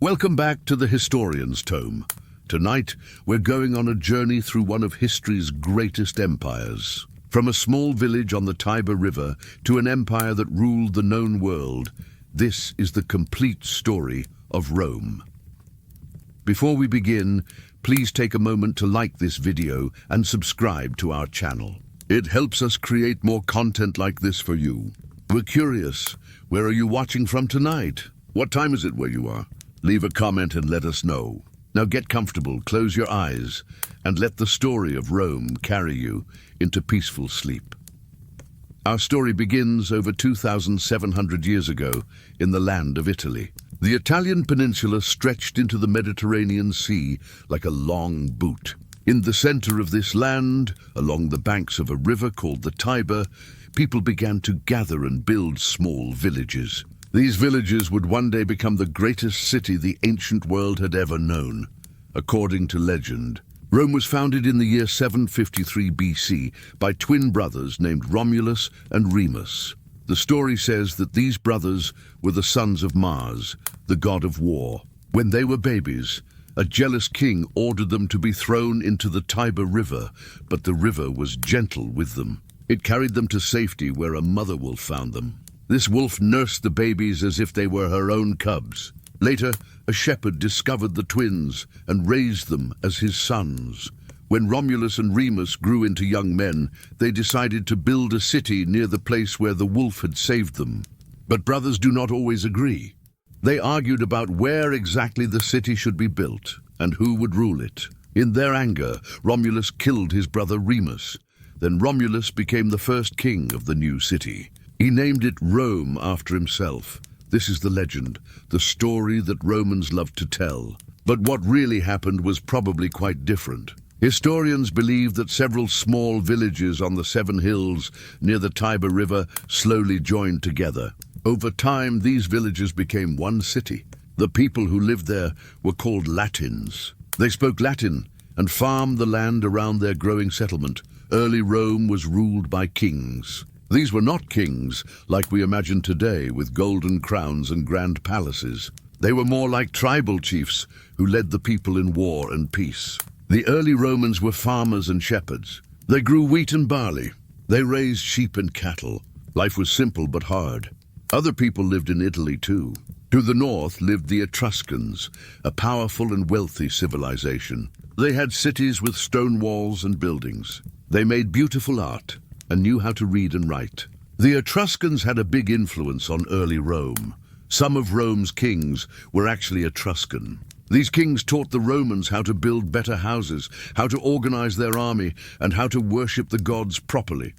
Welcome back to the Historian's Tome. Tonight, we're going on a journey through one of history's greatest empires. From a small village on the Tiber River to an empire that ruled the known world, this is the complete story of Rome. Before we begin, please take a moment to like this video and subscribe to our channel. It helps us create more content like this for you. We're curious, where are you watching from tonight? What time is it where you are? Leave a comment and let us know. Now get comfortable, close your eyes, and let the story of Rome carry you into peaceful sleep. Our story begins over 2,700 years ago in the land of Italy. The Italian peninsula stretched into the Mediterranean Sea like a long boot. In the center of this land, along the banks of a river called the Tiber, people began to gather and build small villages. These villages would one day become the greatest city the ancient world had ever known. According to legend, Rome was founded in the year 753 BC by twin brothers named Romulus and Remus. The story says that these brothers were the sons of Mars, the god of war. When they were babies, a jealous king ordered them to be thrown into the Tiber River, but the river was gentle with them. It carried them to safety where a mother wolf found them. This wolf nursed the babies as if they were her own cubs. Later, a shepherd discovered the twins and raised them as his sons. When Romulus and Remus grew into young men, they decided to build a city near the place where the wolf had saved them. But brothers do not always agree. They argued about where exactly the city should be built and who would rule it. In their anger, Romulus killed his brother Remus. Then Romulus became the first king of the new city. He named it Rome after himself. This is the legend, the story that Romans loved to tell. But what really happened was probably quite different. Historians believe that several small villages on the 7 hills near the Tiber River slowly joined together. Over time, these villages became one city. The people who lived there were called Latins. They spoke Latin and farmed the land around their growing settlement. Early Rome was ruled by kings. These were not kings like we imagine today with golden crowns and grand palaces. They were more like tribal chiefs who led the people in war and peace. The early Romans were farmers and shepherds. They grew wheat and barley. They raised sheep and cattle. Life was simple but hard. Other people lived in Italy too. To the north lived the Etruscans, a powerful and wealthy civilization. They had cities with stone walls and buildings. They made beautiful art and knew how to read and write. The Etruscans had a big influence on early Rome. Some of Rome's kings were actually Etruscan. These kings taught the Romans how to build better houses, how to organize their army, and how to worship the gods properly.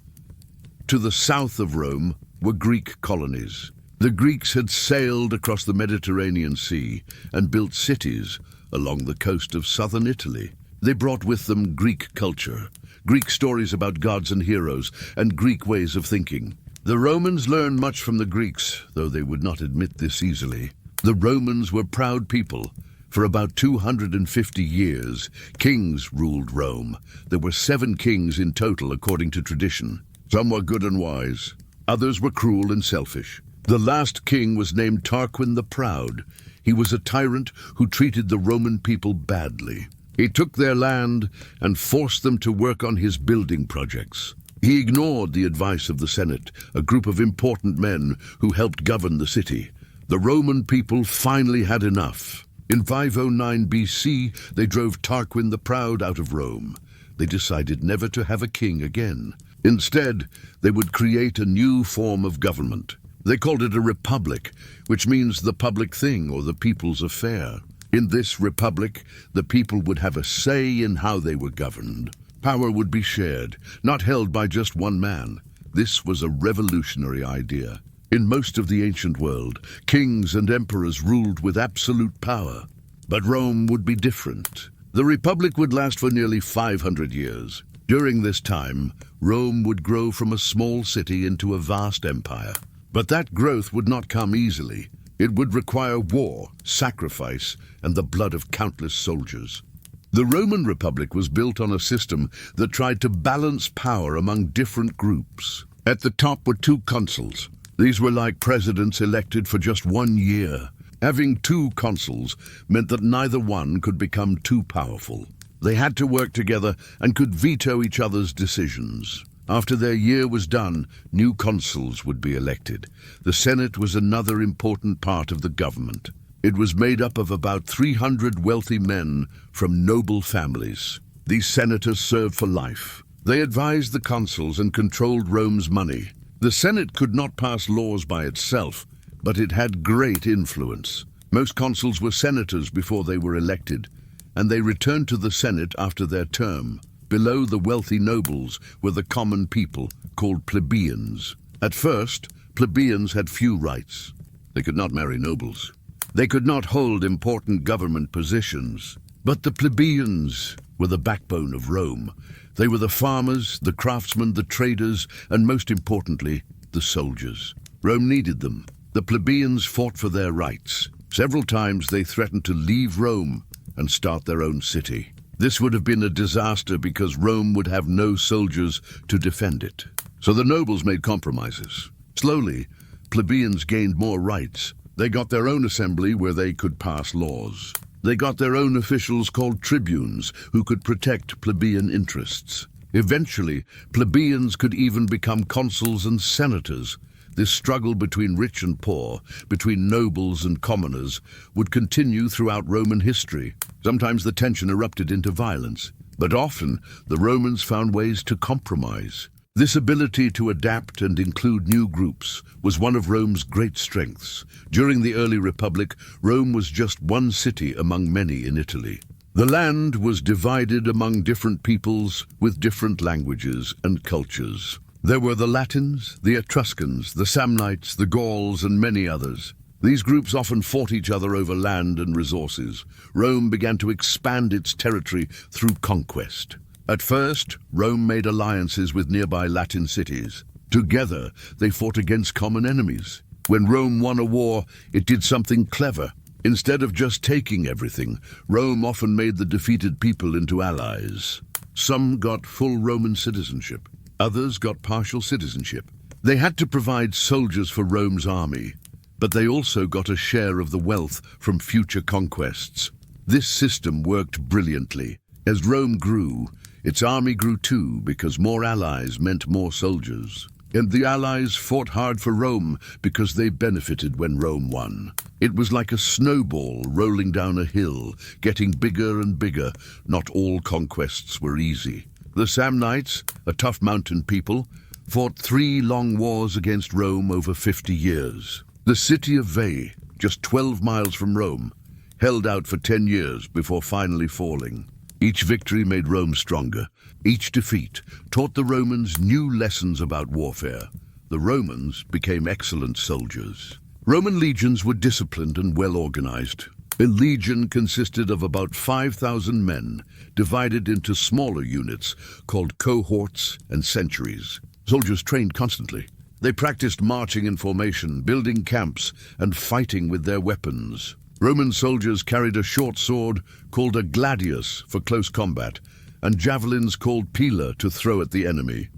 To the south of Rome were Greek colonies. The Greeks had sailed across the Mediterranean Sea and built cities along the coast of southern Italy. They brought with them Greek culture, Greek stories about gods and heroes, and Greek ways of thinking. The Romans learned much from the Greeks, though they would not admit this easily. The Romans were proud people. For about 250 years, kings ruled Rome. There were 7 kings in total, according to tradition. Some were good and wise. Others were cruel and selfish. The last king was named Tarquin the Proud. He was a tyrant who treated the Roman people badly. He took their land and forced them to work on his building projects. He ignored the advice of the Senate, a group of important men who helped govern the city. The Roman people finally had enough. In 509 BC, they drove Tarquin the Proud out of Rome. They decided never to have a king again. Instead, they would create a new form of government. They called it a republic, which means the public thing or the people's affair. In this republic, the people would have a say in how they were governed. Power would be shared, not held by just one man. This was a revolutionary idea. In most of the ancient world, kings and emperors ruled with absolute power. But Rome would be different. The republic would last for nearly 500 years. During this time, Rome would grow from a small city into a vast empire. But that growth would not come easily. It would require war, sacrifice, and the blood of countless soldiers. The Roman Republic was built on a system that tried to balance power among different groups. At the top were 2 consuls. These were like presidents elected for just 1 year. Having two consuls meant that neither one could become too powerful. They had to work together and could veto each other's decisions. After their year was done, new consuls would be elected. The Senate was another important part of the government. It was made up of about 300 wealthy men from noble families. These senators served for life. They advised the consuls and controlled Rome's money. The Senate could not pass laws by itself, but it had great influence. Most consuls were senators before they were elected, and they returned to the Senate after their term. Below the wealthy nobles were the common people, called plebeians. At first, plebeians had few rights. They could not marry nobles. They could not hold important government positions. But the plebeians were the backbone of Rome. They were the farmers, the craftsmen, the traders, and most importantly, the soldiers. Rome needed them. The plebeians fought for their rights. Several times they threatened to leave Rome and start their own city. This would have been a disaster because Rome would have no soldiers to defend it. So the nobles made compromises. Slowly, plebeians gained more rights. They got their own assembly where they could pass laws. They got their own officials called tribunes who could protect plebeian interests. Eventually, plebeians could even become consuls and senators. This struggle between rich and poor, between nobles and commoners, would continue throughout Roman history. Sometimes the tension erupted into violence, but often the Romans found ways to compromise. This ability to adapt and include new groups was one of Rome's great strengths. During the early Republic, Rome was just one city among many in Italy. The land was divided among different peoples with different languages and cultures. There were the Latins, the Etruscans, the Samnites, the Gauls, and many others. These groups often fought each other over land and resources. Rome began to expand its territory through conquest. At first, Rome made alliances with nearby Latin cities. Together, they fought against common enemies. When Rome won a war, it did something clever. Instead of just taking everything, Rome often made the defeated people into allies. Some got full Roman citizenship. Others got partial citizenship. They had to provide soldiers for Rome's army, but they also got a share of the wealth from future conquests. This system worked brilliantly. As Rome grew, its army grew too because more allies meant more soldiers. And the allies fought hard for Rome because they benefited when Rome won. It was like a snowball rolling down a hill, getting bigger and bigger. Not all conquests were easy. The Samnites, a tough mountain people, fought 3 long wars against Rome over 50 years. The city of Veii, just 12 miles from Rome, held out for 10 years before finally falling. Each victory made Rome stronger. Each defeat taught the Romans new lessons about warfare. The Romans became excellent soldiers. Roman legions were disciplined and well organized. A legion consisted of about 5,000 men, divided into smaller units called cohorts and centuries. Soldiers trained constantly. They practiced marching in formation, building camps, and fighting with their weapons. Roman soldiers carried a short sword called a gladius for close combat, and javelins called pila to throw at the enemy.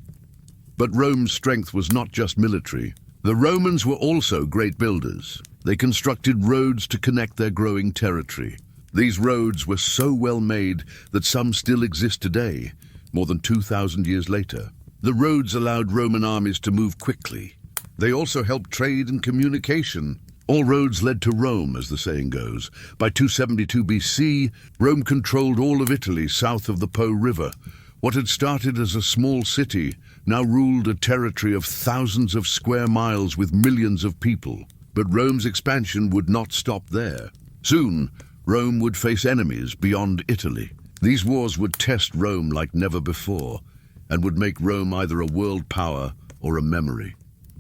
But Rome's strength was not just military. The Romans were also great builders. They constructed roads to connect their growing territory. These roads were so well made that some still exist today, more than 2,000 years later. The roads allowed Roman armies to move quickly. They also helped trade and communication. All roads led to Rome, as the saying goes. By 272 BC, Rome controlled all of Italy south of the Po River. What had started as a small city now ruled a territory of thousands of square miles with millions of people. But Rome's expansion would not stop there. Soon, Rome would face enemies beyond Italy. These wars would test Rome like never before, and would make Rome either a world power or a memory.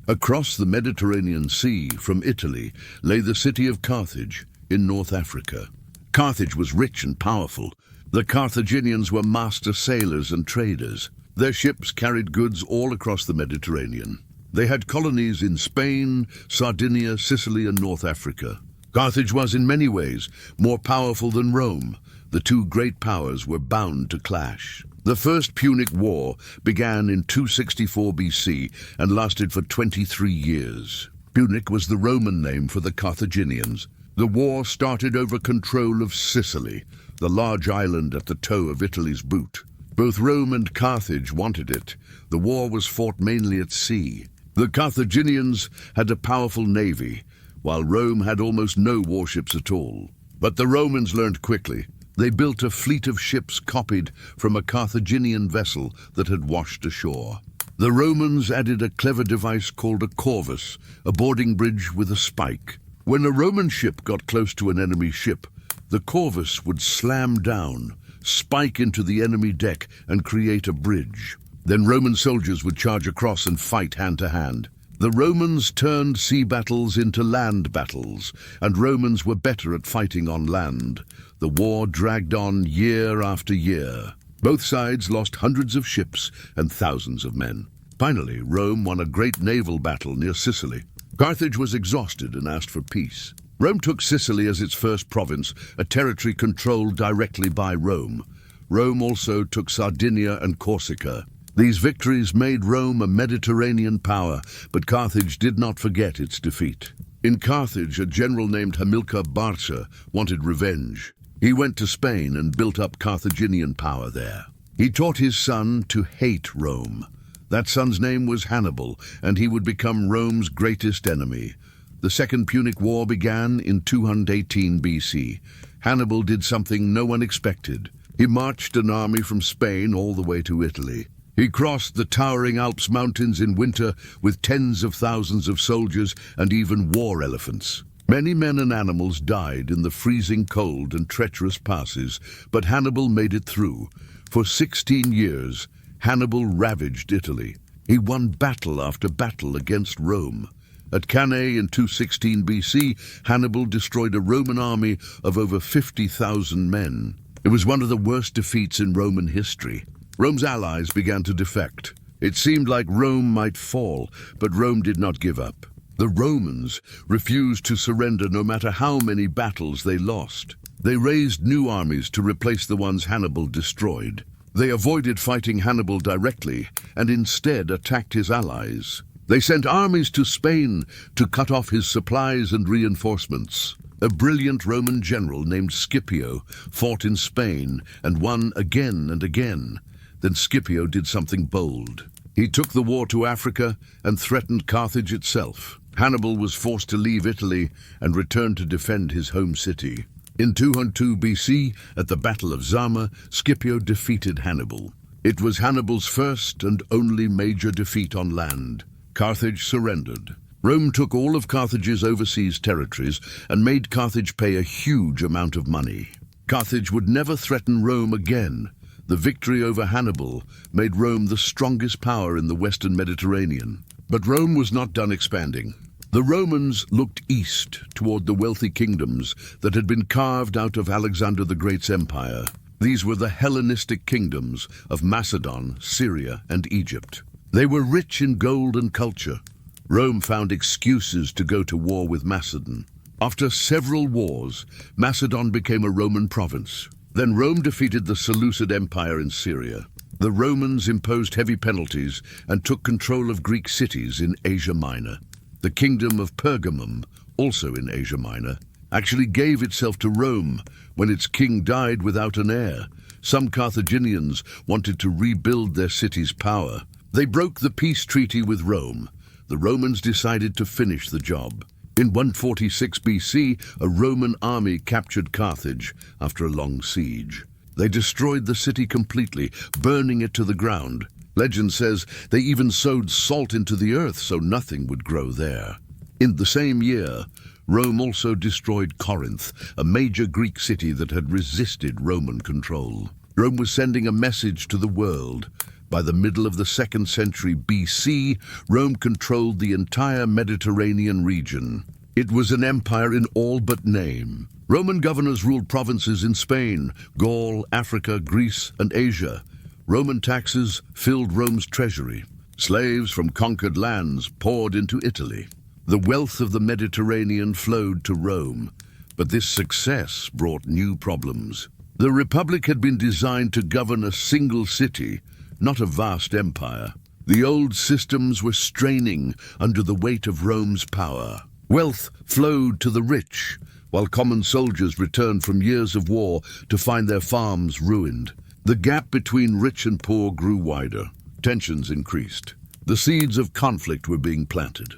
Across the Mediterranean Sea from Italy lay the city of Carthage in North Africa. Carthage was rich and powerful. The Carthaginians were master sailors and traders. Their ships carried goods all across the Mediterranean. They had colonies in Spain, Sardinia, Sicily, and North Africa. Carthage was in many ways more powerful than Rome. The two great powers were bound to clash. The First Punic War began in 264 BC and lasted for 23 years. Punic was the Roman name for the Carthaginians. The war started over control of Sicily, the large island at the toe of Italy's boot. Both Rome and Carthage wanted it. The war was fought mainly at sea. The Carthaginians had a powerful navy, while Rome had almost no warships at all. But the Romans learned quickly. They built a fleet of ships copied from a Carthaginian vessel that had washed ashore. The Romans added a clever device called a corvus, a boarding bridge with a spike. When a Roman ship got close to an enemy ship, the corvus would slam down, spike into the enemy deck, and create a bridge. Then Roman soldiers would charge across and fight hand to hand. The Romans turned sea battles into land battles, and Romans were better at fighting on land. The war dragged on year after year. Both sides lost hundreds of ships and thousands of men. Finally, Rome won a great naval battle near Sicily. Carthage was exhausted and asked for peace. Rome took Sicily as its first province, a territory controlled directly by Rome. Rome also took Sardinia and Corsica. These victories made Rome a Mediterranean power, but Carthage did not forget its defeat. In Carthage, a general named Hamilcar Barca wanted revenge. He went to Spain and built up Carthaginian power there. He taught his son to hate Rome. That son's name was Hannibal, and he would become Rome's greatest enemy. The Second Punic War began in 218 BC. Hannibal did something no one expected. He marched an army from Spain all the way to Italy. He crossed the towering Alps mountains in winter with tens of thousands of soldiers and even war elephants. Many men and animals died in the freezing cold and treacherous passes, but Hannibal made it through. For 16 years, Hannibal ravaged Italy. He won battle after battle against Rome. At Cannae in 216 BC, Hannibal destroyed a Roman army of over 50,000 men. It was one of the worst defeats in Roman history. Rome's allies began to defect. It seemed like Rome might fall, but Rome did not give up. The Romans refused to surrender no matter how many battles they lost. They raised new armies to replace the ones Hannibal destroyed. They avoided fighting Hannibal directly and instead attacked his allies. They sent armies to Spain to cut off his supplies and reinforcements. A brilliant Roman general named Scipio fought in Spain and won again and again. Then Scipio did something bold. He took the war to Africa and threatened Carthage itself. Hannibal was forced to leave Italy and return to defend his home city. In 202 BC, at the Battle of Zama, Scipio defeated Hannibal. It was Hannibal's first and only major defeat on land. Carthage surrendered. Rome took all of Carthage's overseas territories and made Carthage pay a huge amount of money. Carthage would never threaten Rome again. The victory over Hannibal made Rome the strongest power in the Western Mediterranean. But Rome was not done expanding. The Romans looked east toward the wealthy kingdoms that had been carved out of Alexander the Great's empire. These were the Hellenistic kingdoms of Macedon, Syria, and Egypt. They were rich in gold and culture. Rome found excuses to go to war with Macedon. After several wars, Macedon became a Roman province. Then Rome defeated the Seleucid Empire in Syria. The Romans imposed heavy penalties and took control of Greek cities in Asia Minor. The kingdom of Pergamum, also in Asia Minor, actually gave itself to Rome when its king died without an heir. Some Carthaginians wanted to rebuild their city's power. They broke the peace treaty with Rome. The Romans decided to finish the job. In 146 BC, a Roman army captured Carthage after a long siege. They destroyed the city completely, burning it to the ground. Legend says they even sowed salt into the earth so nothing would grow there. In the same year, Rome also destroyed Corinth, a major Greek city that had resisted Roman control. Rome was sending a message to the world. By the middle of the 2nd century BC, Rome controlled the entire Mediterranean region. It was an empire in all but name. Roman governors ruled provinces in Spain, Gaul, Africa, Greece, and Asia. Roman taxes filled Rome's treasury. Slaves from conquered lands poured into Italy. The wealth of the Mediterranean flowed to Rome, but this success brought new problems. The Republic had been designed to govern a single city, not a vast empire. The old systems were straining under the weight of Rome's power. Wealth flowed to the rich, while common soldiers returned from years of war to find their farms ruined. The gap between rich and poor grew wider. Tensions increased. The seeds of conflict were being planted.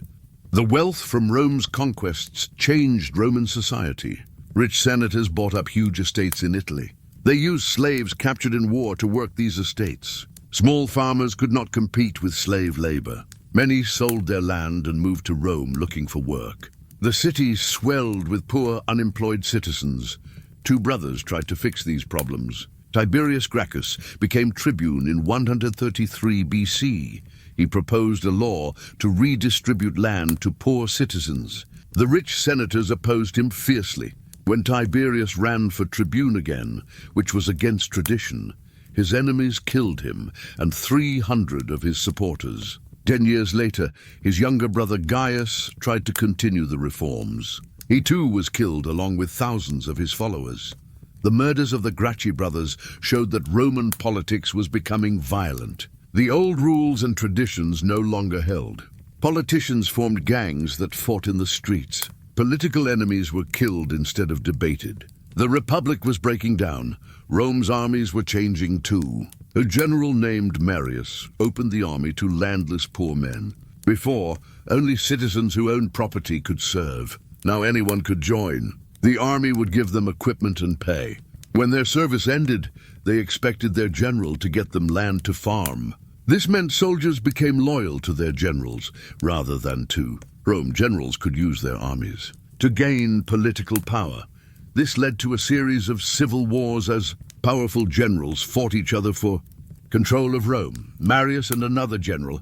The wealth from Rome's conquests changed Roman society. Rich senators bought up huge estates in Italy. They used slaves captured in war to work these estates. Small farmers could not compete with slave labor. Many sold their land and moved to Rome looking for work. The city swelled with poor, unemployed citizens. Two brothers tried to fix these problems. Tiberius Gracchus became tribune in 133 BC. He proposed a law to redistribute land to poor citizens. The rich senators opposed him fiercely. When Tiberius ran for tribune again, which was against tradition, his enemies killed him and 300 of his supporters. 10 years later, his younger brother Gaius tried to continue the reforms. He too was killed along with thousands of his followers. The murders of the Gracchi brothers showed that Roman politics was becoming violent. The old rules and traditions no longer held. Politicians formed gangs that fought in the streets. Political enemies were killed instead of debated. The Republic was breaking down. Rome's armies were changing too. A general named Marius opened the army to landless poor men. Before, only citizens who owned property could serve. Now anyone could join. The army would give them equipment and pay. When their service ended, they expected their general to get them land to farm. This meant soldiers became loyal to their generals rather than to Rome. Generals could use their armies to gain political power. This led to a series of civil wars as powerful generals fought each other for control of Rome. Marius and another general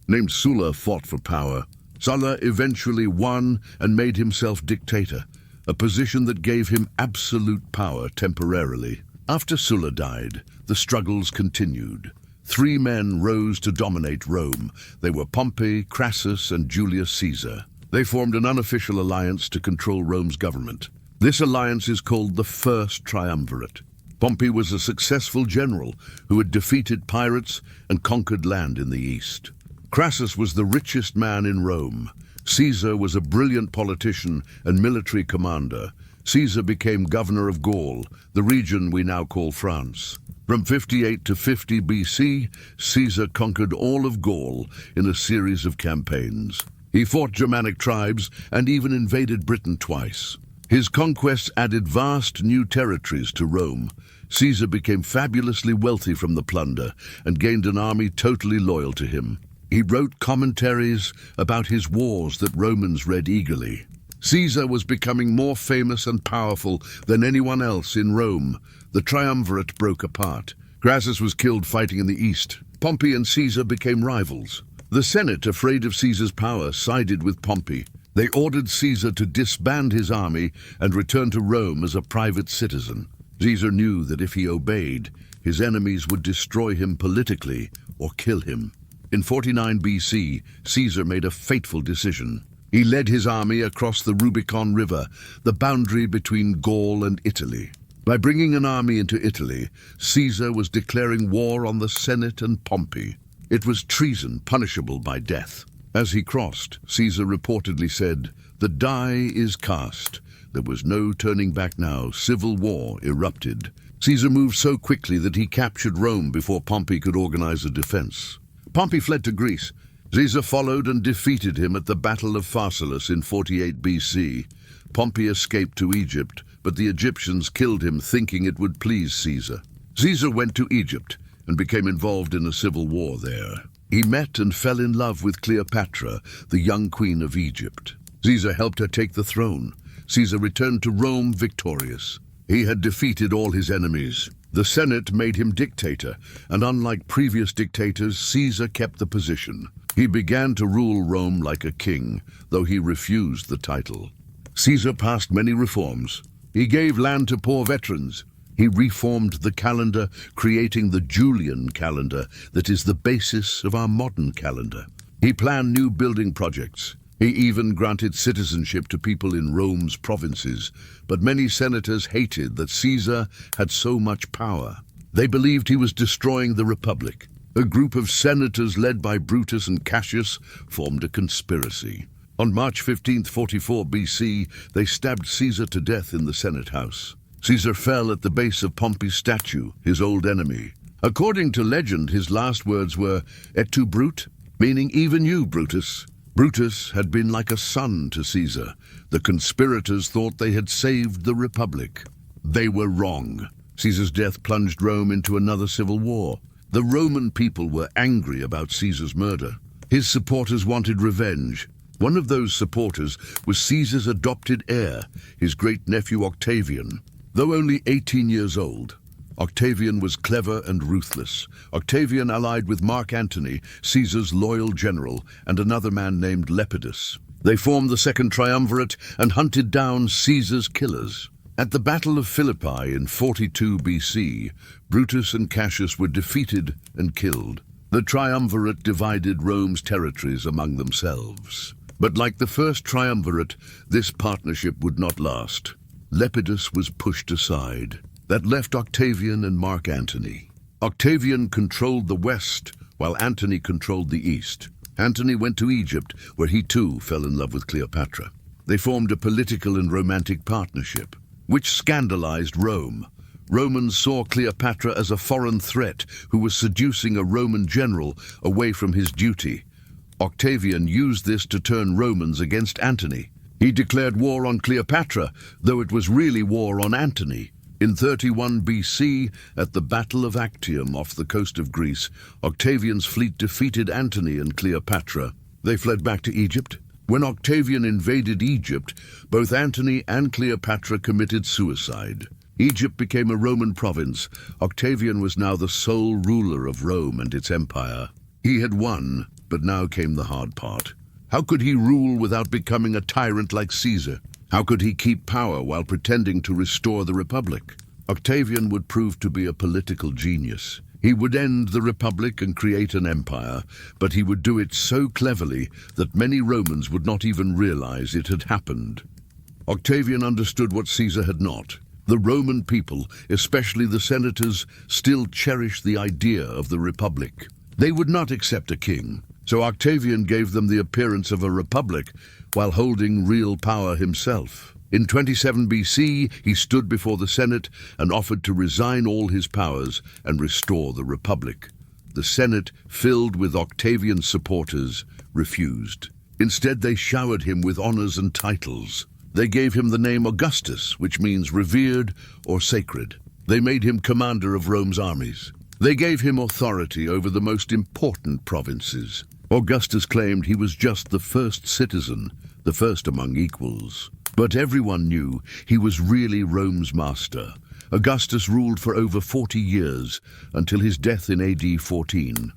named Sulla fought for power. Sulla eventually won and made himself dictator, a position that gave him absolute power temporarily. After Sulla died, the struggles continued. 3 men rose to dominate Rome. They were Pompey, Crassus, and Julius Caesar. They formed an unofficial alliance to control Rome's government. This alliance is called the First Triumvirate. Pompey was a successful general who had defeated pirates and conquered land in the east. Crassus was the richest man in Rome. Caesar was a brilliant politician and military commander. Caesar became governor of Gaul, the region we now call France. From 58 to 50 BC, Caesar conquered all of Gaul in a series of campaigns. He fought Germanic tribes and even invaded Britain twice. His conquests added vast new territories to Rome. Caesar became fabulously wealthy from the plunder and gained an army totally loyal to him. He wrote commentaries about his wars that Romans read eagerly. Caesar was becoming more famous and powerful than anyone else in Rome. The triumvirate broke apart. Crassus was killed fighting in the east. Pompey and Caesar became rivals. The Senate, afraid of Caesar's power, sided with Pompey. They ordered Caesar to disband his army and return to Rome as a private citizen. Caesar knew that if he obeyed, his enemies would destroy him politically or kill him. In 49 BC, Caesar made a fateful decision. He led his army across the Rubicon River, the boundary between Gaul and Italy. By bringing an army into Italy, Caesar was declaring war on the Senate and Pompey. It was treason punishable by death. As he crossed, Caesar reportedly said, "The die is cast." There was no turning back now. Civil war erupted. Caesar moved so quickly that he captured Rome before Pompey could organize a defense. Pompey fled to Greece. Caesar followed and defeated him at the Battle of Pharsalus in 48 BC. Pompey escaped to Egypt, but the Egyptians killed him thinking it would please Caesar. Caesar went to Egypt and became involved in a civil war there. He met and fell in love with Cleopatra, the young queen of Egypt. Caesar helped her take the throne. Caesar returned to Rome victorious. He had defeated all his enemies. The Senate made him dictator, and unlike previous dictators, Caesar kept the position. He began to rule Rome like a king, though he refused the title. Caesar passed many reforms. He gave land to poor veterans. He reformed the calendar, creating the Julian calendar that is the basis of our modern calendar. He planned new building projects. He even granted citizenship to people in Rome's provinces, but many senators hated that Caesar had so much power. They believed he was destroying the Republic. A group of senators led by Brutus and Cassius formed a conspiracy. On March 15, 44 BC, they stabbed Caesar to death in the Senate House. Caesar fell at the base of Pompey's statue, his old enemy. According to legend, his last words were, "Et tu, Brute?" meaning even you, Brutus. Brutus had been like a son to Caesar. The conspirators thought they had saved the Republic. They were wrong. Caesar's death plunged Rome into another civil war. The Roman people were angry about Caesar's murder. His supporters wanted revenge. One of those supporters was Caesar's adopted heir, his great-nephew Octavian. Though only 18 years old, Octavian was clever and ruthless. Octavian allied with Mark Antony, Caesar's loyal general, and another man named Lepidus. They formed the Second Triumvirate and hunted down Caesar's killers. At the Battle of Philippi in 42 BC, Brutus and Cassius were defeated and killed. The Triumvirate divided Rome's territories among themselves. But like the First Triumvirate, this partnership would not last. Lepidus was pushed aside. That left Octavian and Mark Antony. Octavian controlled the west, while Antony controlled the east. Antony went to Egypt, where he too fell in love with Cleopatra. They formed a political and romantic partnership, which scandalized Rome. Romans saw Cleopatra as a foreign threat who was seducing a Roman general away from his duty. Octavian used this to turn Romans against Antony. He declared war on Cleopatra, though it was really war on Antony. In 31 BC, at the Battle of Actium off the coast of Greece, Octavian's fleet defeated Antony and Cleopatra. They fled back to Egypt. When Octavian invaded Egypt, both Antony and Cleopatra committed suicide. Egypt became a Roman province. Octavian was now the sole ruler of Rome and its empire. He had won, but now came the hard part. How could he rule without becoming a tyrant like Caesar? How could he keep power while pretending to restore the Republic? Octavian would prove to be a political genius. He would end the Republic and create an empire, but he would do it so cleverly that many Romans would not even realize it had happened. Octavian understood what Caesar had not. The Roman people, especially the senators, still cherished the idea of the Republic. They would not accept a king, so Octavian gave them the appearance of a republic while holding real power himself. In 27 BC, he stood before the Senate and offered to resign all his powers and restore the Republic. The Senate, filled with Octavian's supporters, refused. Instead, they showered him with honors and titles. They gave him the name Augustus, which means revered or sacred. They made him commander of Rome's armies. They gave him authority over the most important provinces. Augustus claimed he was just the first citizen, the first among equals. But everyone knew he was really Rome's master. Augustus ruled for over 40 years, until his death in AD 14.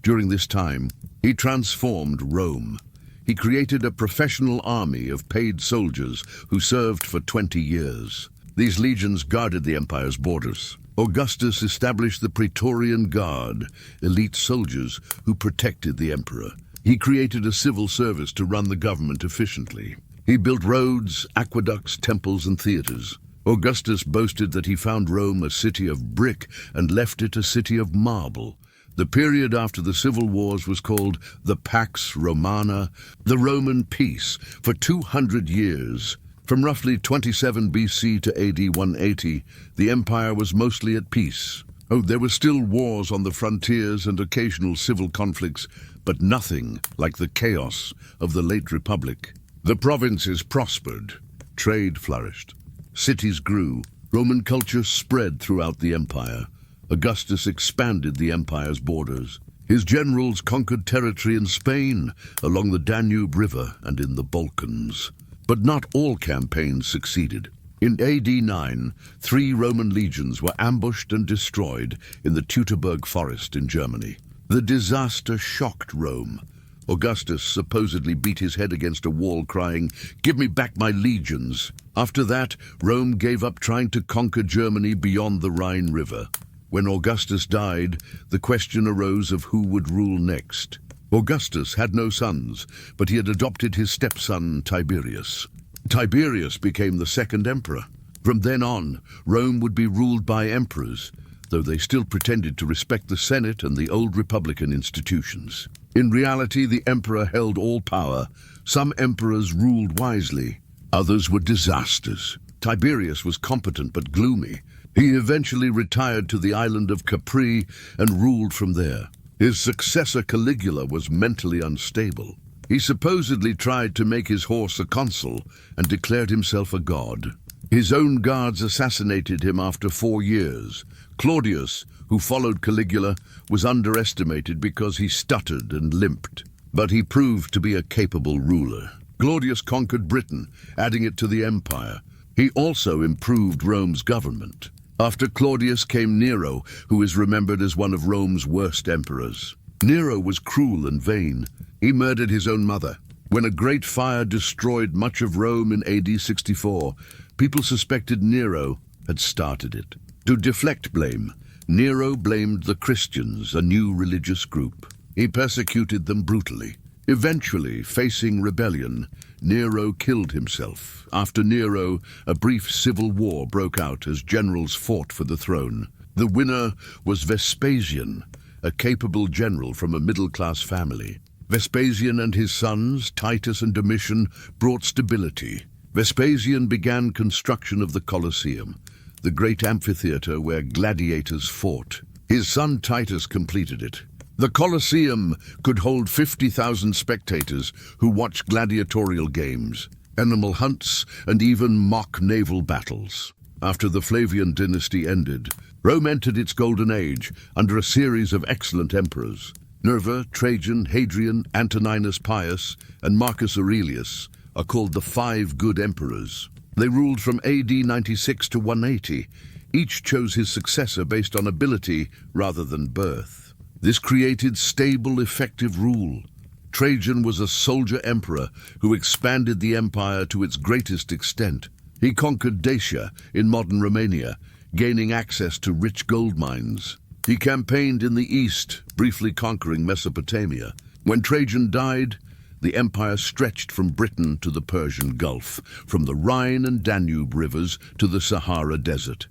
During this time, he transformed Rome. He created a professional army of paid soldiers who served for 20 years. These legions guarded the empire's borders. Augustus established the Praetorian Guard, elite soldiers who protected the emperor. He created a civil service to run the government efficiently. He built roads, aqueducts, temples, and theaters. Augustus boasted that he found Rome a city of brick and left it a city of marble. The period after the civil wars was called the Pax Romana, the Roman peace, for 200 years. From roughly 27 BC to AD 180, the empire was mostly at peace. Oh, there were still wars on the frontiers and occasional civil conflicts, but nothing like the chaos of the late Republic. The provinces prospered, trade flourished, cities grew, Roman culture spread throughout the empire. Augustus expanded the empire's borders. His generals conquered territory in Spain, along the Danube River and in the Balkans. But not all campaigns succeeded. In AD 9, 3 Roman legions were ambushed and destroyed in the Teutoburg forest in Germany. The disaster shocked Rome. Augustus supposedly beat his head against a wall crying, "Give me back my legions." After that, Rome gave up trying to conquer Germany beyond the Rhine River. When Augustus died, the question arose of who would rule next. Augustus had no sons, but he had adopted his stepson Tiberius. Tiberius became the second emperor. From then on, Rome would be ruled by emperors, though they still pretended to respect the Senate and the old republican institutions. In reality, the emperor held all power, Some emperors ruled wisely, others were disasters. Tiberius was competent but gloomy. He eventually retired to the island of Capri and ruled from there. His successor Caligula was mentally unstable. He supposedly tried to make his horse a consul and declared himself a god. His own guards assassinated him after 4 years. Claudius, who followed Caligula, was underestimated because he stuttered and limped. But he proved to be a capable ruler. Claudius conquered Britain, adding it to the empire. He also improved Rome's government. After Claudius came Nero, who is remembered as one of Rome's worst emperors. Nero was cruel and vain. He murdered his own mother. When a great fire destroyed much of Rome in AD 64, people suspected Nero had started it. To deflect blame, Nero blamed the Christians, a new religious group. He persecuted them brutally. Eventually, facing rebellion, Nero killed himself. After Nero, a brief civil war broke out as generals fought for the throne. The winner was Vespasian, a capable general from a middle-class family. Vespasian and his sons, Titus and Domitian, brought stability. Vespasian began construction of the Colosseum, the great amphitheater where gladiators fought. His son Titus completed it. The Colosseum could hold 50,000 spectators who watched gladiatorial games, animal hunts, and even mock naval battles. After the Flavian dynasty ended, Rome entered its golden age under a series of excellent emperors. Nerva, Trajan, Hadrian, Antoninus Pius, and Marcus Aurelius are called the 5 good emperors. They ruled from AD 96 to 180. Each chose his successor based on ability rather than birth. This created stable, effective rule. Trajan was a soldier emperor who expanded the empire to its greatest extent. He conquered Dacia in modern Romania, gaining access to rich gold mines. He campaigned in the east, briefly conquering Mesopotamia. When Trajan died, the empire stretched from Britain to the Persian Gulf, from the Rhine and Danube rivers to the Sahara Desert.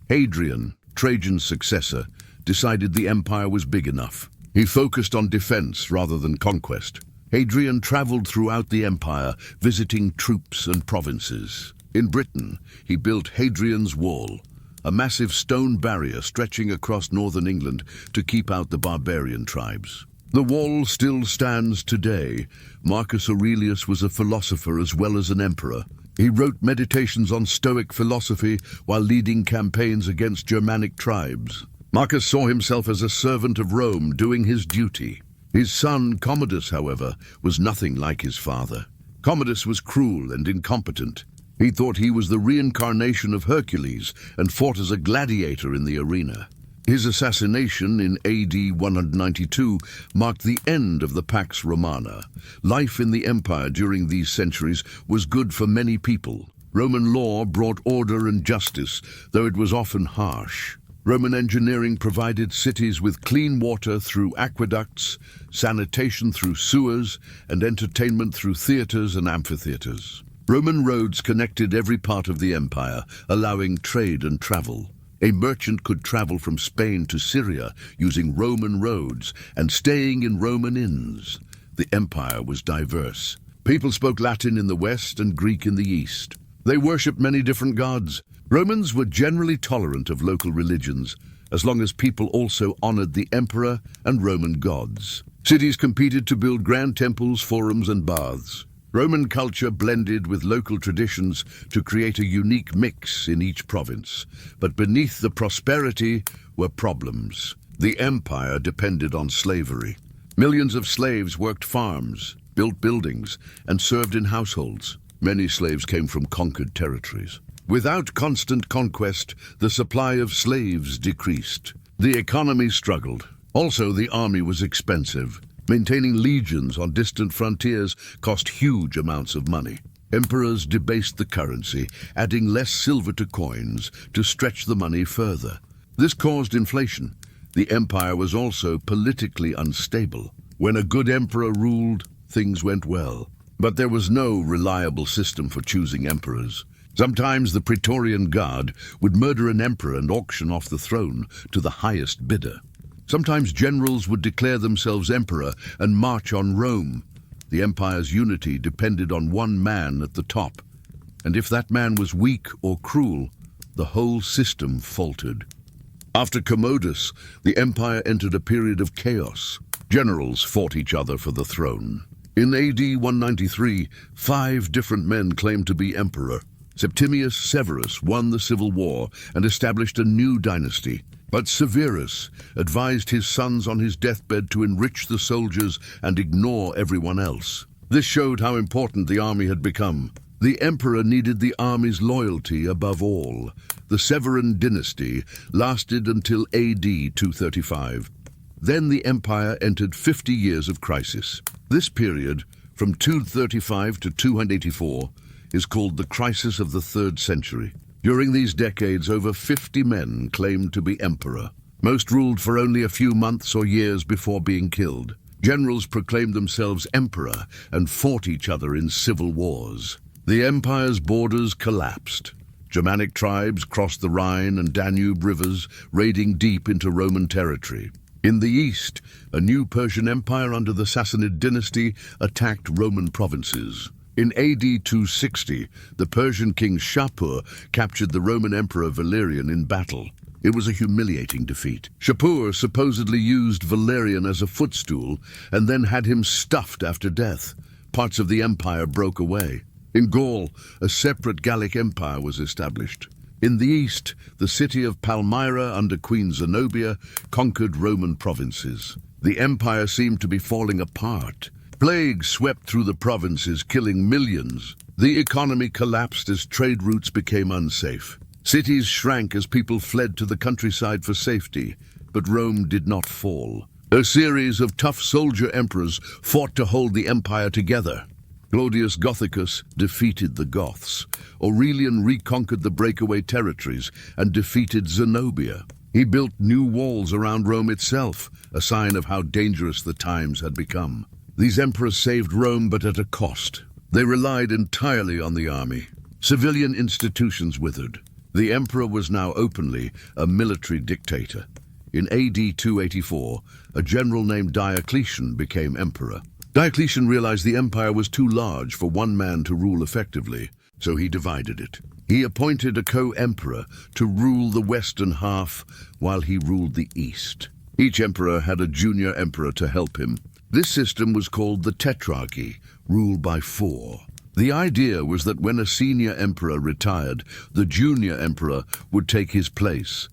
Hadrian, Trajan's successor, decided the empire was big enough. He focused on defense rather than conquest. Hadrian traveled throughout the empire, visiting troops and provinces. In Britain, he built Hadrian's Wall, a massive stone barrier stretching across northern England to keep out the barbarian tribes. The wall still stands today. Marcus Aurelius was a philosopher as well as an emperor. He wrote meditations on Stoic philosophy while leading campaigns against Germanic tribes. Marcus saw himself as a servant of Rome doing his duty. His son, Commodus, however, was nothing like his father. Commodus was cruel and incompetent. He thought he was the reincarnation of Hercules and fought as a gladiator in the arena. His assassination in AD 192 marked the end of the Pax Romana. Life in the empire during these centuries was good for many people. Roman law brought order and justice, though it was often harsh. Roman engineering provided cities with clean water through aqueducts, sanitation through sewers, and entertainment through theaters and amphitheaters. Roman roads connected every part of the empire, allowing trade and travel. A merchant could travel from Spain to Syria using Roman roads and staying in Roman inns. The empire was diverse. People spoke Latin in the west and Greek in the east. They worshipped many different gods. Romans were generally tolerant of local religions, as long as people also honored the emperor and Roman gods. Cities competed to build grand temples, forums, and baths. Roman culture blended with local traditions to create a unique mix in each province. But beneath the prosperity were problems. The empire depended on slavery. Millions of slaves worked farms, built buildings, and served in households. Many slaves came from conquered territories. Without constant conquest, the supply of slaves decreased. The economy struggled. Also, the army was expensive. Maintaining legions on distant frontiers cost huge amounts of money. Emperors debased the currency, adding less silver to coins to stretch the money further. This caused inflation. The empire was also politically unstable. When a good emperor ruled, things went well. But there was no reliable system for choosing emperors. Sometimes the Praetorian Guard would murder an emperor and auction off the throne to the highest bidder. Sometimes generals would declare themselves emperor and march on Rome. The empire's unity depended on one man at the top, and if that man was weak or cruel, the whole system faltered. After Commodus, the empire entered a period of chaos. Generals fought each other for the throne. In AD 193, 5 different men claimed to be emperor. Septimius Severus won the civil war and established a new dynasty. But Severus advised his sons on his deathbed to enrich the soldiers and ignore everyone else. This showed how important the army had become. The emperor needed the army's loyalty above all. The Severan dynasty lasted until AD 235. Then the empire entered 50 years of crisis. This period, from 235 to 284, is called the crisis of the 3rd century. During these decades, over 50 men claimed to be emperor. Most ruled for only a few months or years before being killed. Generals proclaimed themselves emperor and fought each other in civil wars. The empire's borders collapsed. Germanic tribes crossed the Rhine and Danube rivers, raiding deep into Roman territory. In the east, a new Persian empire under the Sassanid dynasty attacked Roman provinces. In AD 260, the Persian king Shapur captured the Roman emperor Valerian in battle. It was a humiliating defeat. Shapur supposedly used Valerian as a footstool and then had him stuffed after death. Parts of the empire broke away. In Gaul, a separate Gallic empire was established. In the east, the city of Palmyra under Queen Zenobia conquered Roman provinces. The empire seemed to be falling apart. Plague swept through the provinces, killing millions. The economy collapsed as trade routes became unsafe. Cities shrank as people fled to the countryside for safety, but Rome did not fall. A series of tough soldier emperors fought to hold the empire together. Claudius Gothicus defeated the Goths. Aurelian reconquered the breakaway territories and defeated Zenobia. He built new walls around Rome itself, a sign of how dangerous the times had become. These emperors saved Rome, but at a cost. They relied entirely on the army. Civilian institutions withered. The emperor was now openly a military dictator. In AD 284, a general named Diocletian became emperor. Diocletian realized the empire was too large for one man to rule effectively, so he divided it. He appointed a co-emperor to rule the western half while he ruled the east. Each emperor had a junior emperor to help him. This system was called the Tetrarchy, ruled by 4. The idea was that when a senior emperor retired, the junior emperor would take his place.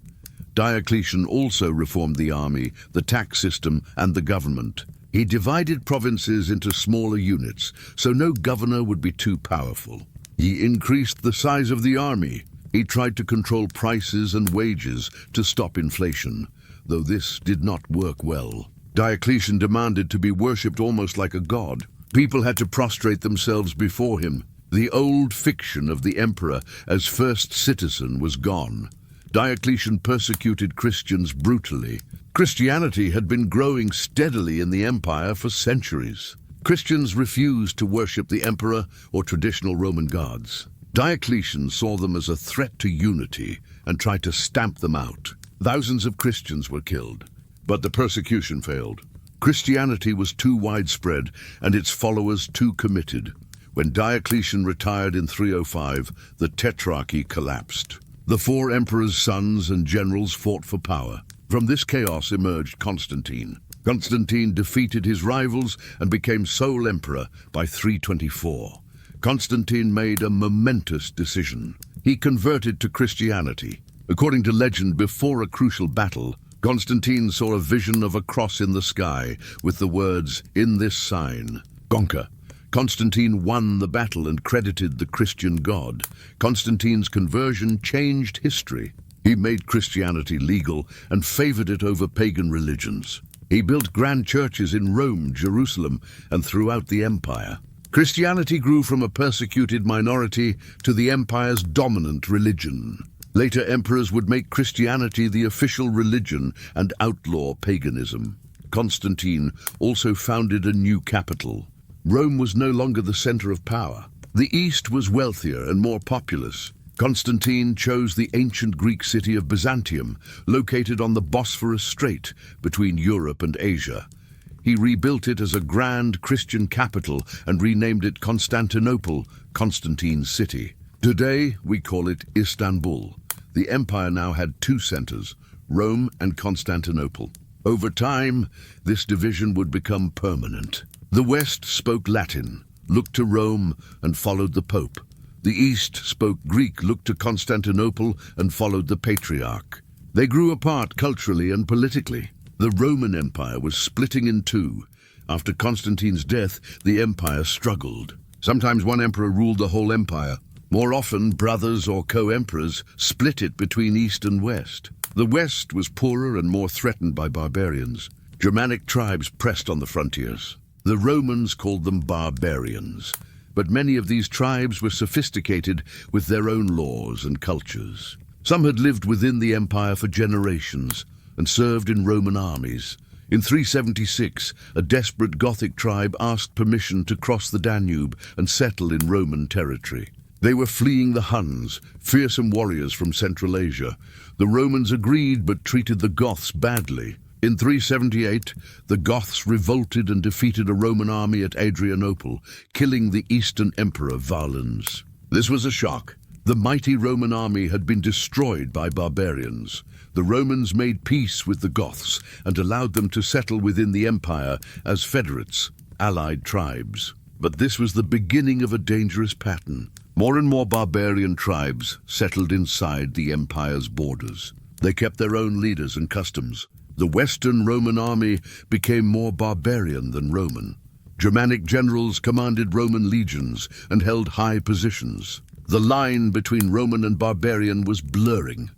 Diocletian also reformed the army, the tax system, and the government. He divided provinces into smaller units, so no governor would be too powerful. He increased the size of the army. He tried to control prices and wages to stop inflation, though this did not work well. Diocletian demanded to be worshipped almost like a god. People had to prostrate themselves before him. The old fiction of the emperor as first citizen was gone. Diocletian persecuted Christians brutally. Christianity had been growing steadily in the empire for centuries. Christians refused to worship the emperor or traditional Roman gods. Diocletian saw them as a threat to unity and tried to stamp them out. Thousands of Christians were killed, but the persecution failed. Christianity was too widespread and its followers too committed. When Diocletian retired in 305, the Tetrarchy collapsed. The 4 emperors' sons and generals fought for power. From this chaos emerged Constantine. Constantine defeated his rivals and became sole emperor by 324. Constantine made a momentous decision. He converted to Christianity. According to legend, before a crucial battle, Constantine saw a vision of a cross in the sky with the words, "In this sign, conquer." Constantine won the battle and credited the Christian God. Constantine's conversion changed history. He made Christianity legal and favored it over pagan religions. He built grand churches in Rome, Jerusalem, and throughout the empire. Christianity grew from a persecuted minority to the empire's dominant religion. Later emperors would make Christianity the official religion and outlaw paganism. Constantine also founded a new capital. Rome was no longer the center of power. The East was wealthier and more populous. Constantine chose the ancient Greek city of Byzantium, located on the Bosphorus Strait between Europe and Asia. He rebuilt it as a grand Christian capital and renamed it Constantinople, Constantine's city. Today, we call it Istanbul. The empire now had two centers, Rome and Constantinople. Over time, this division would become permanent. The West spoke Latin, looked to Rome, and followed the Pope. The East spoke Greek, looked to Constantinople, and followed the Patriarch. They grew apart culturally and politically. The Roman Empire was splitting in two. After Constantine's death, the empire struggled. Sometimes one emperor ruled the whole empire. More often, brothers or co-emperors split it between East and West. The West was poorer and more threatened by barbarians. Germanic tribes pressed on the frontiers. The Romans called them barbarians, but many of these tribes were sophisticated with their own laws and cultures. Some had lived within the empire for generations and served in Roman armies. In 376, a desperate Gothic tribe asked permission to cross the Danube and settle in Roman territory. They were fleeing the Huns, fearsome warriors from Central Asia. The Romans agreed but treated the Goths badly. In 378, the Goths revolted and defeated a Roman army at Adrianople, killing the Eastern Emperor Valens. This was a shock. The mighty Roman army had been destroyed by barbarians. The Romans made peace with the Goths and allowed them to settle within the empire as federates, allied tribes. But this was the beginning of a dangerous pattern. More and more barbarian tribes settled inside the empire's borders. They kept their own leaders and customs. The Western Roman army became more barbarian than Roman. Germanic generals commanded Roman legions and held high positions. The line between Roman and barbarian was blurring.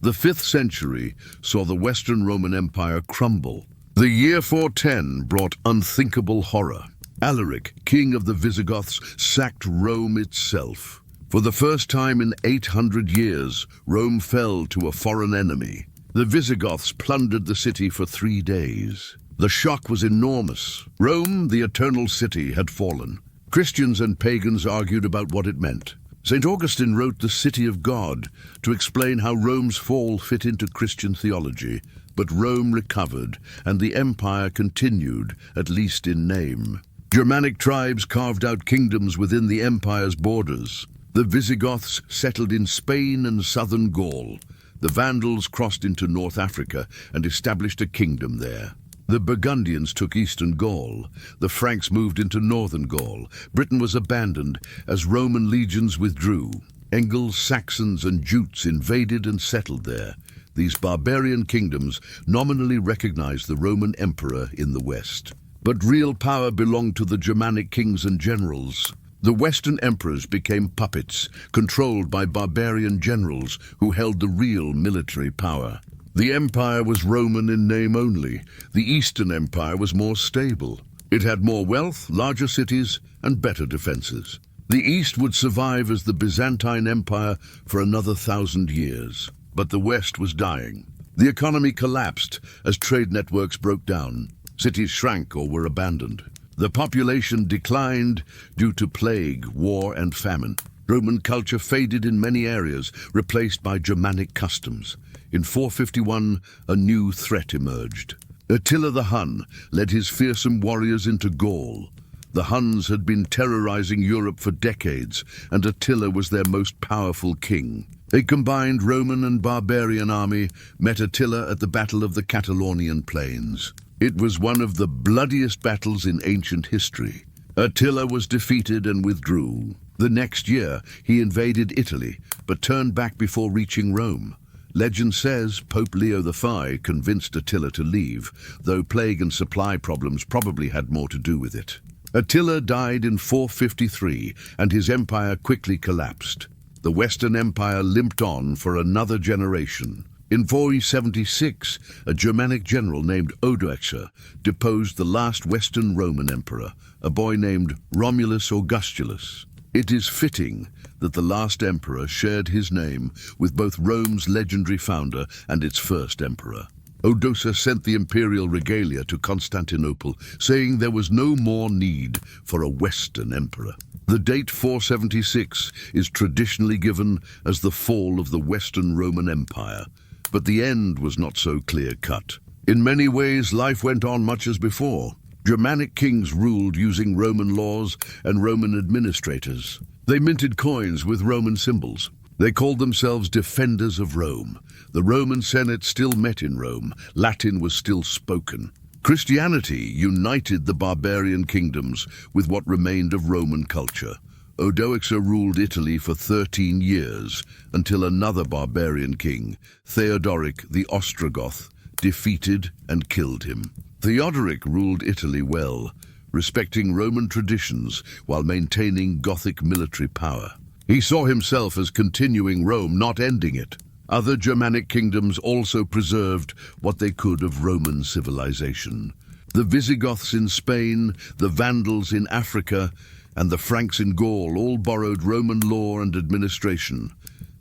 The 5th century saw the Western Roman Empire crumble. The year 410 brought unthinkable horror. Alaric, king of the Visigoths, sacked Rome itself. For the first time in 800 years, Rome fell to a foreign enemy. The Visigoths plundered the city for 3 days. The shock was enormous. Rome, the eternal city, had fallen. Christians and pagans argued about what it meant. St. Augustine wrote The City of God to explain how Rome's fall fit into Christian theology, but Rome recovered, and the empire continued, at least in name. Germanic tribes carved out kingdoms within the empire's borders. The Visigoths settled in Spain and southern Gaul. The Vandals crossed into North Africa and established a kingdom there. The Burgundians took eastern Gaul. The Franks moved into northern Gaul. Britain was abandoned as Roman legions withdrew. Angles, Saxons, and Jutes invaded and settled there. These barbarian kingdoms nominally recognized the Roman emperor in the west. But real power belonged to the Germanic kings and generals. The Western emperors became puppets, controlled by barbarian generals who held the real military power. The empire was Roman in name only. The Eastern Empire was more stable. It had more wealth, larger cities, and better defenses. The East would survive as the Byzantine Empire for another 1,000 years. But the West was dying. The economy collapsed as trade networks broke down. Cities shrank or were abandoned. The population declined due to plague, war, and famine. Roman culture faded in many areas, replaced by Germanic customs. In 451, a new threat emerged. Attila the Hun led his fearsome warriors into Gaul. The Huns had been terrorizing Europe for decades, and Attila was their most powerful king. A combined Roman and barbarian army met Attila at the Battle of the Catalonian Plains. It was one of the bloodiest battles in ancient history. Attila was defeated and withdrew. The next year, he invaded Italy, but turned back before reaching Rome. Legend says Pope Leo V convinced Attila to leave, though plague and supply problems probably had more to do with it. Attila died in 453, and his empire quickly collapsed. The Western Empire limped on for another generation. In 476, a Germanic general named Odoacer deposed the last Western Roman emperor, a boy named Romulus Augustus. It is fitting that the last emperor shared his name with both Rome's legendary founder and its first emperor. Odoacer sent the imperial regalia to Constantinople, saying there was no more need for a Western emperor. The date 476 is traditionally given as the fall of the Western Roman Empire, but the end was not so clear-cut. In many ways, life went on much as before. Germanic kings ruled using Roman laws and Roman administrators. They minted coins with Roman symbols. They called themselves defenders of Rome. The Roman Senate still met in Rome. Latin was still spoken. Christianity united the barbarian kingdoms with what remained of Roman culture. Odoacer ruled Italy for 13 years, until another barbarian king, Theodoric the Ostrogoth, defeated and killed him. Theodoric ruled Italy well, respecting Roman traditions while maintaining Gothic military power. He saw himself as continuing Rome, not ending it. Other Germanic kingdoms also preserved what they could of Roman civilization. The Visigoths in Spain, the Vandals in Africa, and the Franks in Gaul all borrowed Roman law and administration.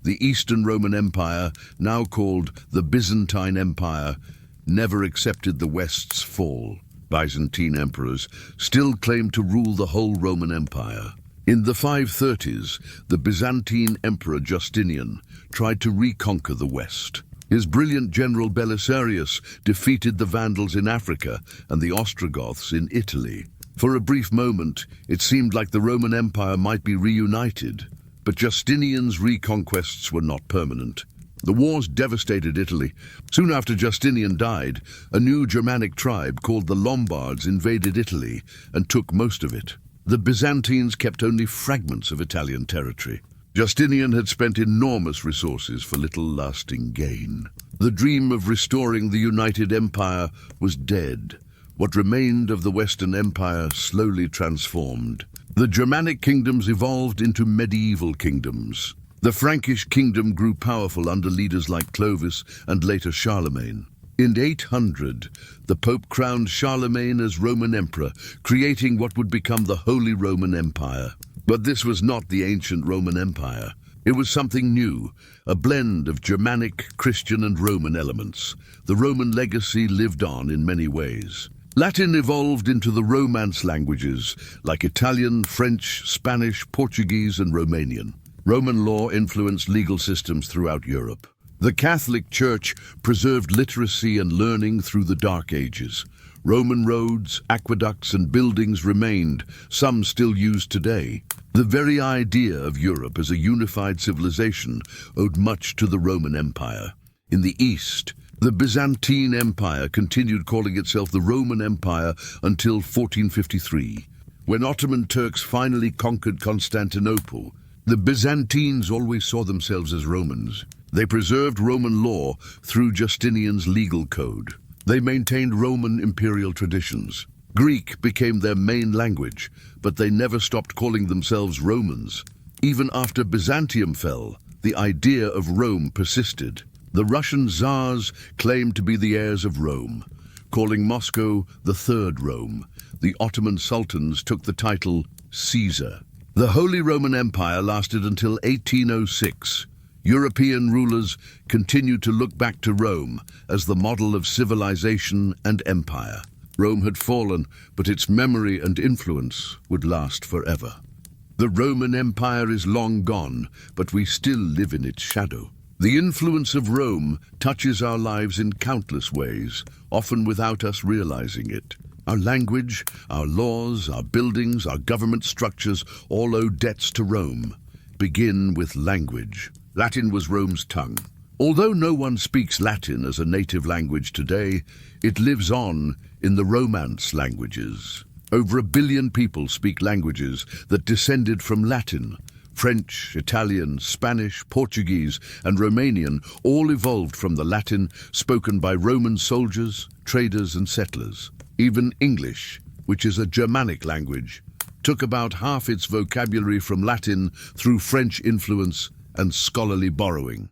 The Eastern Roman Empire, now called the Byzantine Empire, never accepted the West's fall. Byzantine emperors still claimed to rule the whole Roman Empire. In the 530s, the Byzantine Emperor Justinian tried to reconquer the West. His brilliant general Belisarius defeated the Vandals in Africa and the Ostrogoths in Italy. For a brief moment, it seemed like the Roman Empire might be reunited, but Justinian's reconquests were not permanent. The wars devastated Italy. Soon after Justinian died, a new Germanic tribe called the Lombards invaded Italy and took most of it. The Byzantines kept only fragments of Italian territory. Justinian had spent enormous resources for little lasting gain. The dream of restoring the united empire was dead. What remained of the Western Empire slowly transformed. The Germanic kingdoms evolved into medieval kingdoms. The Frankish kingdom grew powerful under leaders like Clovis and later Charlemagne. In 800, the Pope crowned Charlemagne as Roman Emperor, creating what would become the Holy Roman Empire. But this was not the ancient Roman Empire. It was something new, a blend of Germanic, Christian, and Roman elements. The Roman legacy lived on in many ways. Latin evolved into the Romance languages, like Italian, French, Spanish, Portuguese, and Romanian. Roman law influenced legal systems throughout Europe. The Catholic Church preserved literacy and learning through the Dark Ages. Roman roads, aqueducts, and buildings remained, some still used today. The very idea of Europe as a unified civilization owed much to the Roman Empire. In the East, the Byzantine Empire continued calling itself the Roman Empire until 1453. When Ottoman Turks finally conquered Constantinople, the Byzantines always saw themselves as Romans. They preserved Roman law through Justinian's legal code. They maintained Roman imperial traditions. Greek became their main language, but they never stopped calling themselves Romans. Even after Byzantium fell, the idea of Rome persisted. The Russian Tsars claimed to be the heirs of Rome, calling Moscow the Third Rome. The Ottoman sultans took the title Caesar. The Holy Roman Empire lasted until 1806. European rulers continued to look back to Rome as the model of civilization and empire. Rome had fallen, but its memory and influence would last forever. The Roman Empire is long gone, but we still live in its shadow. The influence of Rome touches our lives in countless ways, often without us realizing it. Our language, our laws, our buildings, our government structures all owe debts to Rome. Begin with language. Latin was Rome's tongue. Although no one speaks Latin as a native language today, it lives on in the Romance languages. Over 1 billion people speak languages that descended from Latin. French, Italian, Spanish, Portuguese, and Romanian all evolved from the Latin spoken by Roman soldiers, traders, and settlers. Even English, which is a Germanic language, took about half its vocabulary from Latin through French influence and scholarly borrowing.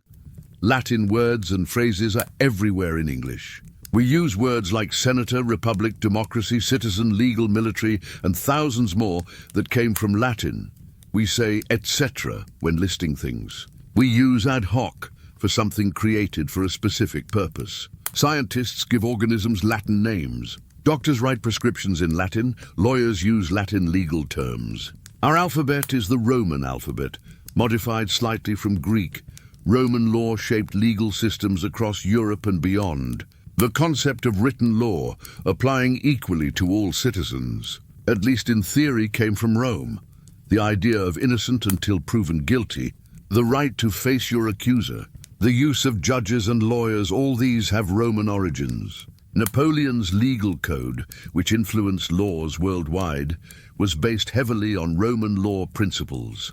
Latin words and phrases are everywhere in English. We use words like senator, republic, democracy, citizen, legal, military, and thousands more that came from Latin. We say etc. when listing things. We use ad hoc for something created for a specific purpose. Scientists give organisms Latin names. Doctors write prescriptions in Latin. Lawyers use Latin legal terms. Our alphabet is the Roman alphabet, modified slightly from Greek. Roman law shaped legal systems across Europe and beyond. The concept of written law applying equally to all citizens, at least in theory, came from Rome. The idea of innocent until proven guilty, the right to face your accuser, the use of judges and lawyers, all these have Roman origins. Napoleon's legal code, which influenced laws worldwide, was based heavily on Roman law principles.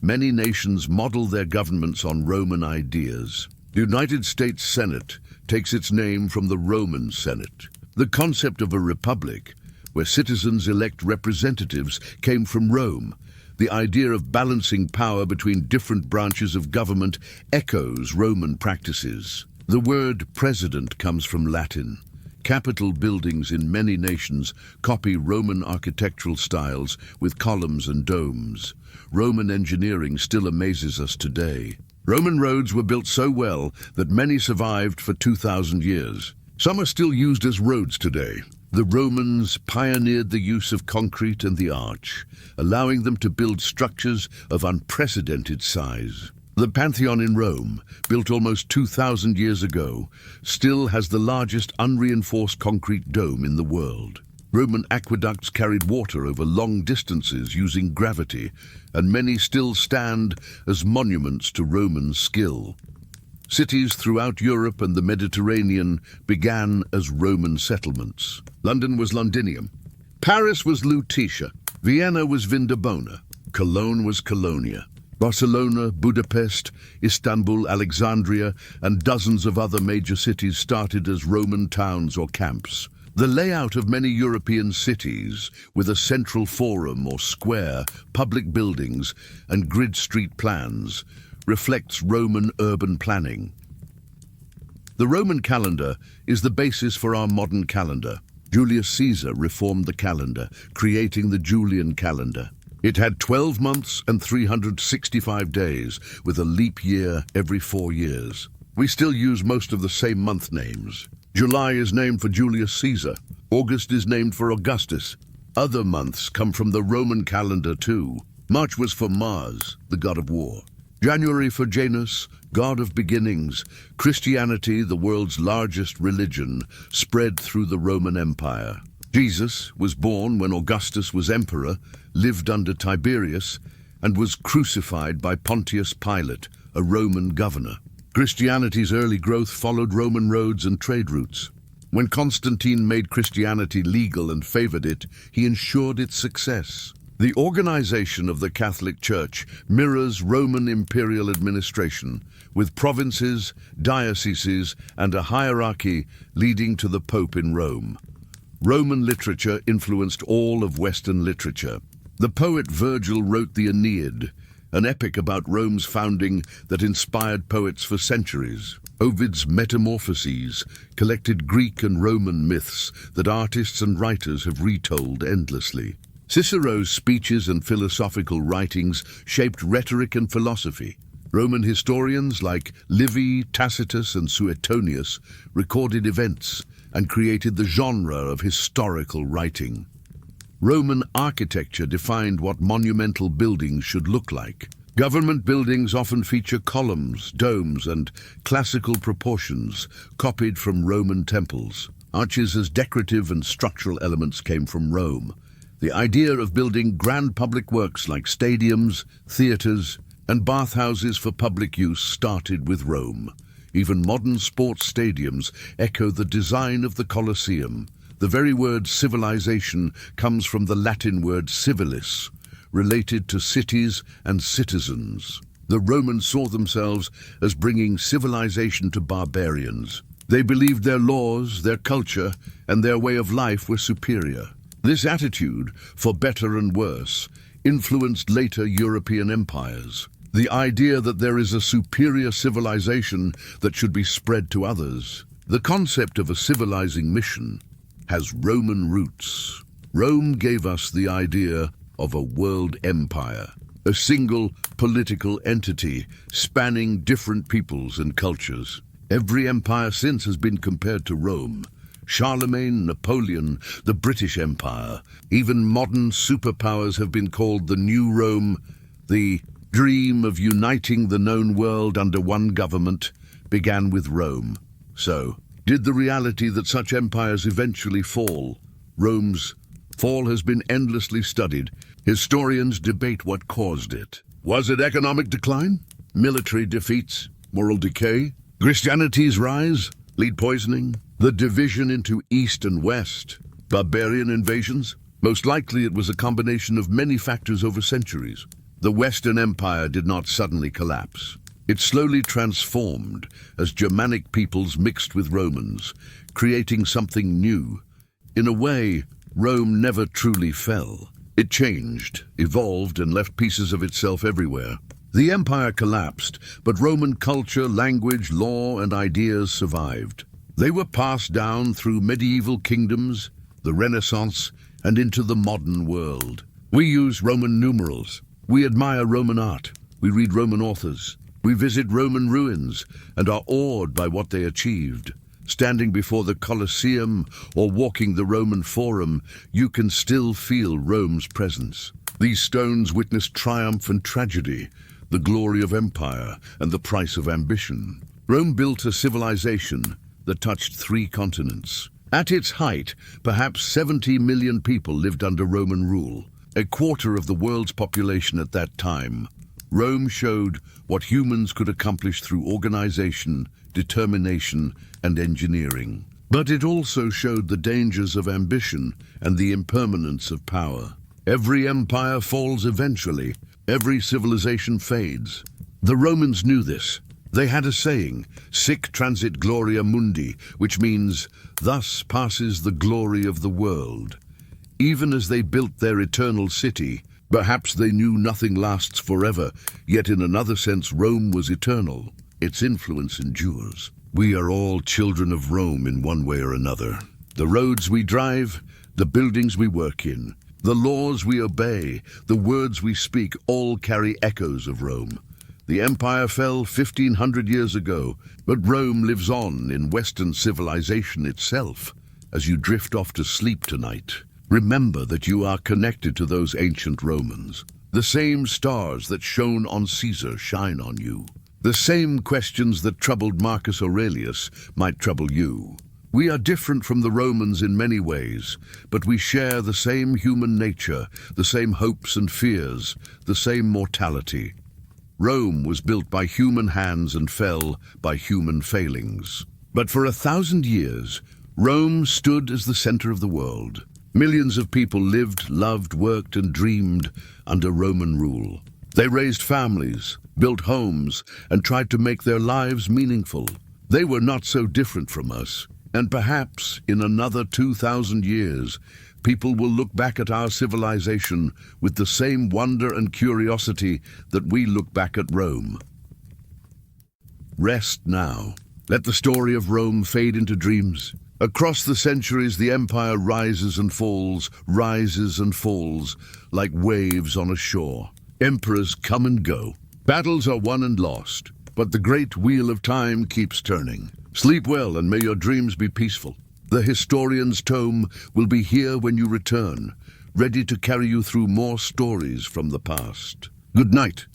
Many nations model their governments on Roman ideas. The United States Senate takes its name from the Roman Senate. The concept of a republic, where citizens elect representatives, came from Rome. The idea of balancing power between different branches of government echoes Roman practices. The word president comes from Latin. Capitol buildings in many nations copy Roman architectural styles with columns and domes. Roman engineering still amazes us today. Roman roads were built so well that many survived for 2,000 years. Some are still used as roads today. The Romans pioneered the use of concrete and the arch, allowing them to build structures of unprecedented size. The Pantheon in Rome, built almost 2,000 years ago, still has the largest unreinforced concrete dome in the world. Roman aqueducts carried water over long distances using gravity, and many still stand as monuments to Roman skill. Cities throughout Europe and the Mediterranean began as Roman settlements. London was Londinium. Paris was Lutetia. Vienna was Vindobona. Cologne was Colonia. Barcelona, Budapest, Istanbul, Alexandria, and dozens of other major cities started as Roman towns or camps. The layout of many European cities, with a central forum or square, public buildings, and grid street plans, reflects Roman urban planning. The Roman calendar is the basis for our modern calendar. Julius Caesar reformed the calendar, creating the Julian calendar. It had 12 months and 365 days, with a leap year every 4 years. We still use most of the same month names. July is named for Julius Caesar. August is named for Augustus. Other months come from the Roman calendar too. March was for Mars, the god of war. January for Janus, god of beginnings. Christianity, the world's largest religion, spread through the Roman Empire. Jesus was born when Augustus was emperor, lived under Tiberius, and was crucified by Pontius Pilate, a Roman governor. Christianity's early growth followed Roman roads and trade routes. When Constantine made Christianity legal and favored it, he ensured its success. The organization of the Catholic Church mirrors Roman imperial administration, with provinces, dioceses, and a hierarchy leading to the Pope in Rome. Roman literature influenced all of Western literature. The poet Virgil wrote the Aeneid, an epic about Rome's founding that inspired poets for centuries. Ovid's Metamorphoses collected Greek and Roman myths that artists and writers have retold endlessly. Cicero's speeches and philosophical writings shaped rhetoric and philosophy. Roman historians like Livy, Tacitus, and Suetonius recorded events and created the genre of historical writing. Roman architecture defined what monumental buildings should look like. Government buildings often feature columns, domes, and classical proportions copied from Roman temples. Arches as decorative and structural elements came from Rome. The idea of building grand public works like stadiums, theaters, and bathhouses for public use started with Rome. Even modern sports stadiums echo the design of the Colosseum. The very word civilization comes from the Latin word civilis, related to cities and citizens. The Romans saw themselves as bringing civilization to barbarians. They believed their laws, their culture, and their way of life were superior. This attitude, for better and worse, influenced later European empires. The idea that there is a superior civilization that should be spread to others. The concept of a civilizing mission has Roman roots. Rome gave us the idea of a world empire, a single political entity spanning different peoples and cultures. Every empire since has been compared to Rome. Charlemagne, Napoleon, the British Empire. Even modern superpowers have been called the New Rome. The dream of uniting the known world under one government began with Rome. So, Did the reality that such empires eventually fall? Rome's fall has been endlessly studied. Historians debate what caused it. Was it economic decline? Military defeats? Moral decay? Christianity's rise? Lead poisoning? The division into East and West? Barbarian invasions? Most likely it was a combination of many factors over centuries. The Western Empire did not suddenly collapse. It slowly transformed as Germanic peoples mixed with Romans, creating something new. In a way, Rome never truly fell. It changed, evolved, and left pieces of itself everywhere. The empire collapsed, but Roman culture, language, law, and ideas survived. They were passed down through medieval kingdoms, the Renaissance, and into the modern world. We use Roman numerals. We admire Roman art. We read Roman authors. We visit Roman ruins and are awed by what they achieved. Standing before the Colosseum or walking the Roman Forum, you can still feel Rome's presence. These stones witness triumph and tragedy, the glory of empire and the price of ambition. Rome built a civilization that touched 3 continents. At its height, perhaps 70 million people lived under Roman rule, a quarter of the world's population at that time. Rome showed what humans could accomplish through organization, determination, and engineering. But it also showed the dangers of ambition and the impermanence of power. Every empire falls eventually. Every civilization fades. The Romans knew this. They had a saying, "Sic transit gloria mundi," which means, "Thus passes the glory of the world." Even as they built their eternal city, perhaps they knew nothing lasts forever, yet in another sense Rome was eternal. Its influence endures. We are all children of Rome in one way or another. The roads we drive, the buildings we work in, the laws we obey, the words we speak, all carry echoes of Rome. The empire fell 1,500 years ago, but Rome lives on in Western civilization itself. As you drift off to sleep tonight, remember that you are connected to those ancient Romans. The same stars that shone on Caesar shine on you. The same questions that troubled Marcus Aurelius might trouble you. We are different from the Romans in many ways, but we share the same human nature, the same hopes and fears, the same mortality. Rome was built by human hands and fell by human failings. But for 1,000 years, Rome stood as the center of the world. Millions of people lived, loved, worked, and dreamed under Roman rule. They raised families, built homes, and tried to make their lives meaningful. They were not so different from us, and perhaps in another 2,000 years, people will look back at our civilization with the same wonder and curiosity that we look back at Rome. Rest now. Let the story of Rome fade into dreams. Across the centuries, the empire rises and falls, like waves on a shore. Emperors come and go. Battles are won and lost, but the great wheel of time keeps turning. Sleep well, and may your dreams be peaceful. The historian's tome will be here when you return, ready to carry you through more stories from the past. Good night.